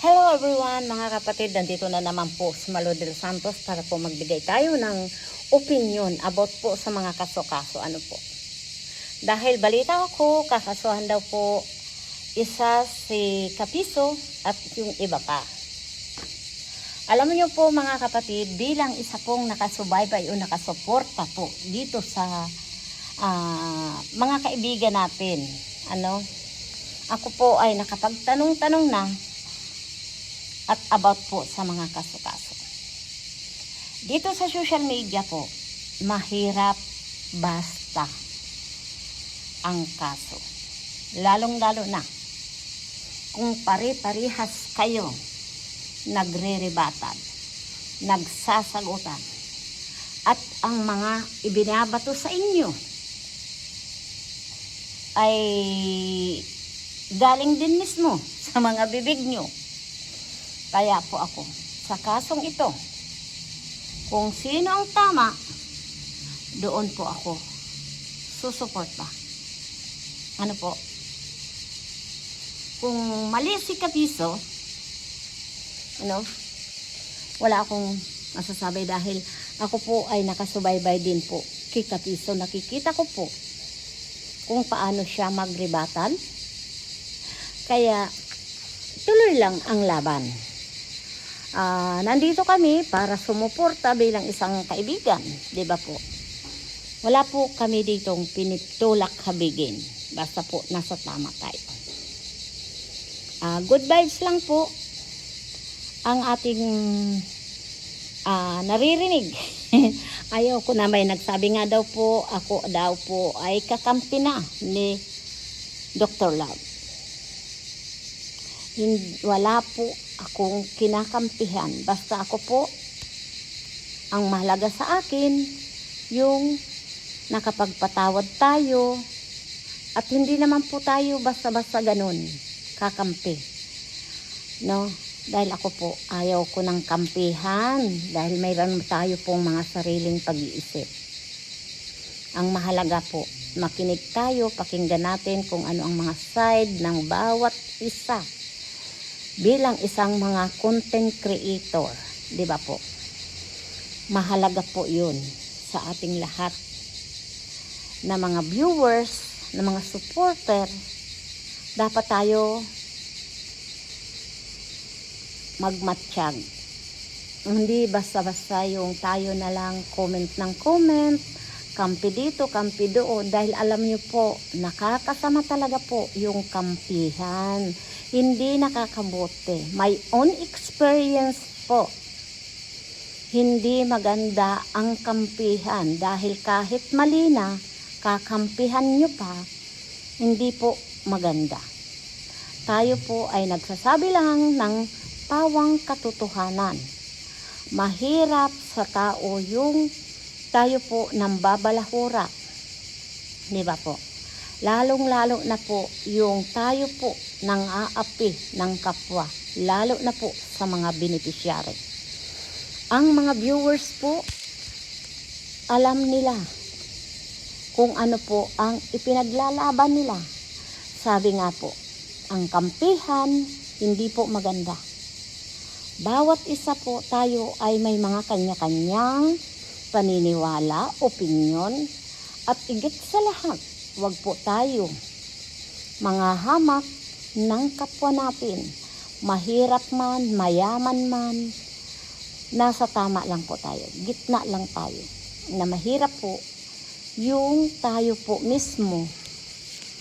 Hello everyone mga kapatid, nandito na naman po si Malo del Santos para po magbigay tayo ng opinion about po sa mga kaso-kaso. Ano po? Dahil balita ko, kakasuhan daw po isa si Kapiso at yung iba pa. Alam niyo po mga kapatid, bilang isa pong nakasubaybay o nakasuporta po dito sa mga kaibigan natin, ako po ay nakapagtanong-tanong na at about po sa mga kaso-kaso. Dito sa social media po, mahirap basta ang kaso. Lalong-lalo na kung pare-parihas kayo nagre-rebatan, nagsasagutan, at ang mga ibinabato sa inyo ay galing din mismo sa mga bibig nyo. Kaya po ako, sa kasong ito, kung sino ang tama, doon po ako susuporta. Ano po? Kung mali si Kapiso, wala akong masasabi dahil ako po ay nakasubaybay din po kay Kapiso. Nakikita ko po kung paano siya magrebatan. Kaya tuloy lang ang laban. Nandito kami para sumuporta bilang isang kaibigan, di ba po? Wala po kami ditong pinitulak habigin, basta po nasa tama tayo. Good vibes lang po ang ating naririnig. Ayaw ko na, may nagsabi nga daw po, ako daw po ay kakampi na ni Dr. Love. Wala po akong kinakampihan. Basta ako po, ang mahalaga sa akin, yung nakapagpatawad tayo at hindi naman po tayo basta-basta ganun kakampi. No? Dahil ako po, ayaw ko ng kampihan dahil mayroon tayo pong mga sariling pag-iisip. Ang mahalaga po, makinig tayo, pakinggan natin kung ano ang mga side ng bawat isa bilang isang mga content creator, di ba po? Mahalaga po yun sa ating lahat na mga viewers, na mga supporter. Dapat tayo magmatsyag. Hindi basta-basta yung tayo na lang comment ng comment, kampi dito, kampi doon, dahil alam nyo po, nakakasama talaga po yung kampihan. Hindi nakakabuti. My own experience po. Hindi maganda ang kampihan dahil kahit mali na, kakampihan nyo pa, hindi po maganda. Tayo po ay nagsasabi lang ng pawang katotohanan. Mahirap sa tao yung tayo po nang babalahura. Di ba po? Lalong-lalo na po yung tayo po nang aapi ng kapwa. Lalo na po sa mga beneficiary. Ang mga viewers po, alam nila kung ano po ang ipinaglalaban nila. Sabi nga po, ang kampihan hindi po maganda. Bawat isa po tayo ay may mga kanya-kanyang paniniwala, opinyon, at higit sa lahat, wag po tayo mga hamak ng kapwa natin. Mahirap man, mayaman man, nasa tama lang po tayo. Gitna lang tayo. Na mahirap po yung tayo po mismo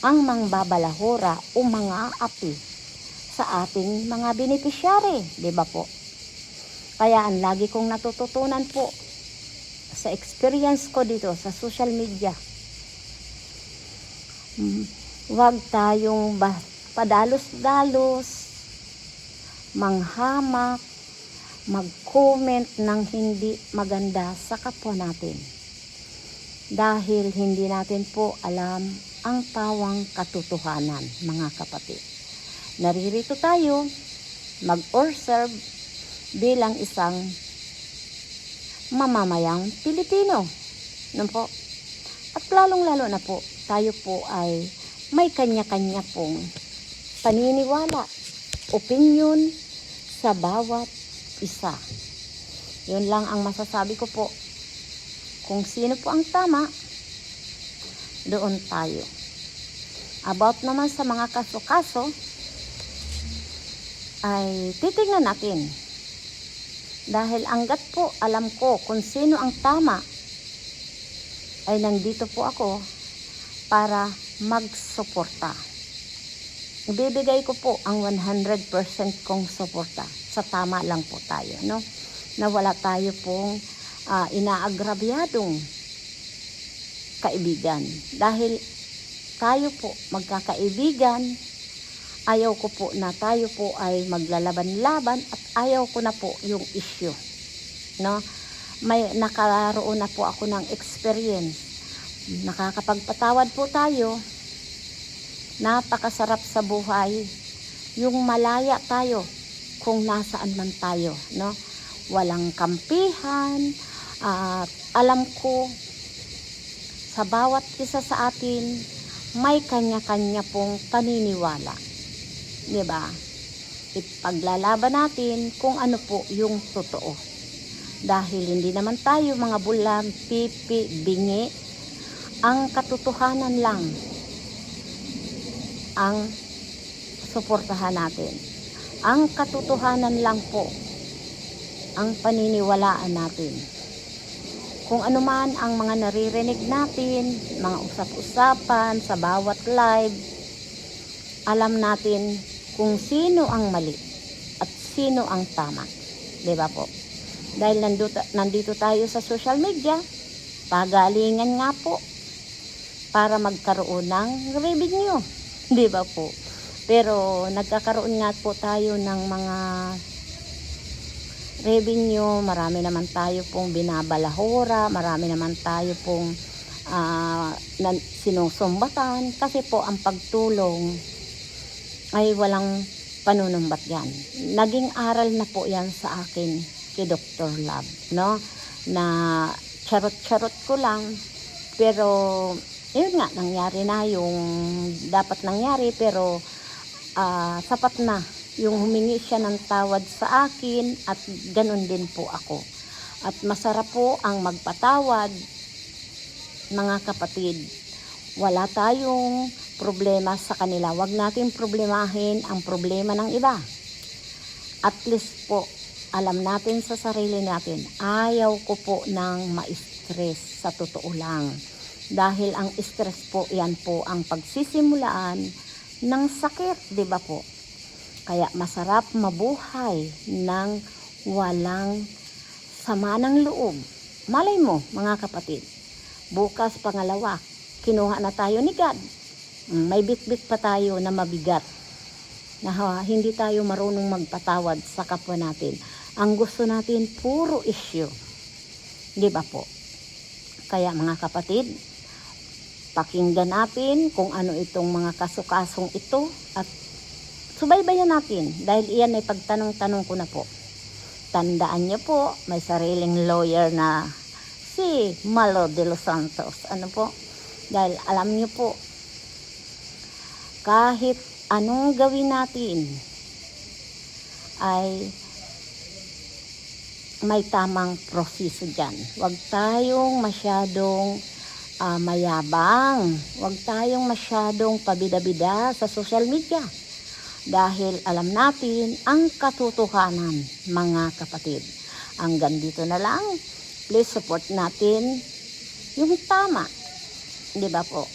ang mangbabalahura o mga api sa ating mga beneficiary. Diba po? Kaya ang lagi kong natututunan po sa experience ko dito sa social media, wag tayong padalos-dalos, manghamak, mag-comment ng hindi maganda sa kapwa natin. Dahil hindi natin po alam ang pawang katotohanan, mga kapatid. Naririto tayo mag-observe bilang isang mamamayang Pilipino. Ano po? At lalong-lalo na po, tayo po ay may kanya-kanya pong paniniwala, opinion, sa bawat isa. Yun lang ang masasabi ko po. Kung sino po ang tama, doon tayo. About naman sa mga kaso-kaso, ay titignan natin. Dahil hanggat po alam ko kung sino ang tama, ay nandito po ako para magsuporta. Ibibigay ko po ang 100% kong suporta. Sa tama lang po tayo, no? Na wala tayo pong inaagrabyadong kaibigan. Dahil tayo po magkakaibigan, ayaw ko po na tayo po ay maglalaban-laban at ayaw ko na po yung issue, no? May nakaroon na po ako ng experience. Nakakapagpatawad po tayo. Napakasarap sa buhay yung malaya tayo kung nasaan man tayo, no? Walang kampihan. At alam ko sa bawat isa sa atin may kanya-kanya pong paniniwala, di ba? Ipaglalaban natin kung ano po yung totoo, dahil hindi naman tayo mga bulag, pipi, bingi. Ang katotohanan lang ang suportahan natin. Ang katotohanan lang po ang paniniwalaan natin. Kung ano man ang mga naririnig natin, mga usap-usapan sa bawat live, alam natin kung sino ang mali at sino ang tama. Diba po? Dahil nandito tayo sa social media, pagalingan nga po para magkaroon ng revenue. Di ba po? Pero nagkakaroon nga po tayo ng mga revenue, marami naman tayo pong binabalahura, marami naman tayo pong sinusumbatan, kasi po ang pagtulong ay walang panunumbat yan. Naging aral na po yan sa akin kay Dr. Love, no? Na charot-charot ko lang, pero yun nga, nangyari na yung dapat nangyari, pero sapat na yung humingi siya ng tawad sa akin, at ganun din po ako. At masarap po ang magpatawad, mga kapatid. Wala tayong problema sa kanila. Huwag natin problemahin ang problema ng iba. At least po, alam natin sa sarili natin, ayaw ko po ng ma-stress, sa totoo lang. Dahil ang stress po, yan po ang pagsisimulaan ng sakit, di ba po? Kaya masarap mabuhay ng walang sama ng loob. Malay mo, mga kapatid, bukas pangalawa, kinuha na tayo ni God. May bit-bit pa tayo na mabigat, na hindi tayo marunong magpatawad sa kapwa natin. Ang gusto natin, puro issue. Di ba po? Kaya mga kapatid, pakinggan natin kung ano itong mga kaso-kasong ito, at subaybayan natin, dahil iyan ay pagtanong-tanong ko na po. Tandaan niyo po, may sariling lawyer na si Malo de los Santos. Ano po? Dahil alam niyo po, kahit anong gawin natin ay may tamang proseso dyan. Huwag tayong masyadong mayabang. Huwag tayong masyadong pabida-bida sa social media. Dahil alam natin ang katotohanan, mga kapatid. Hanggang dito na lang. Please support natin yung tama. Di ba po?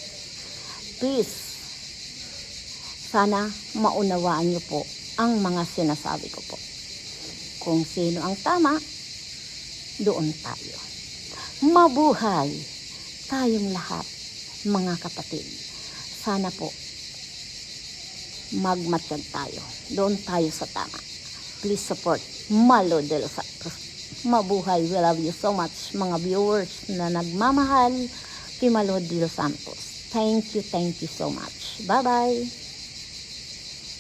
Please, sana maunawaan niyo po ang mga sinasabi ko po. Kung sino ang tama, doon tayo. Mabuhay tayong lahat, mga kapatid. Sana po magmatsyag tayo. Doon tayo sa tama. Please support Malo de los Santos. Mabuhay. We love you so much, mga viewers na nagmamahal kay Malo de los Santos. Thank you so much. Bye-bye.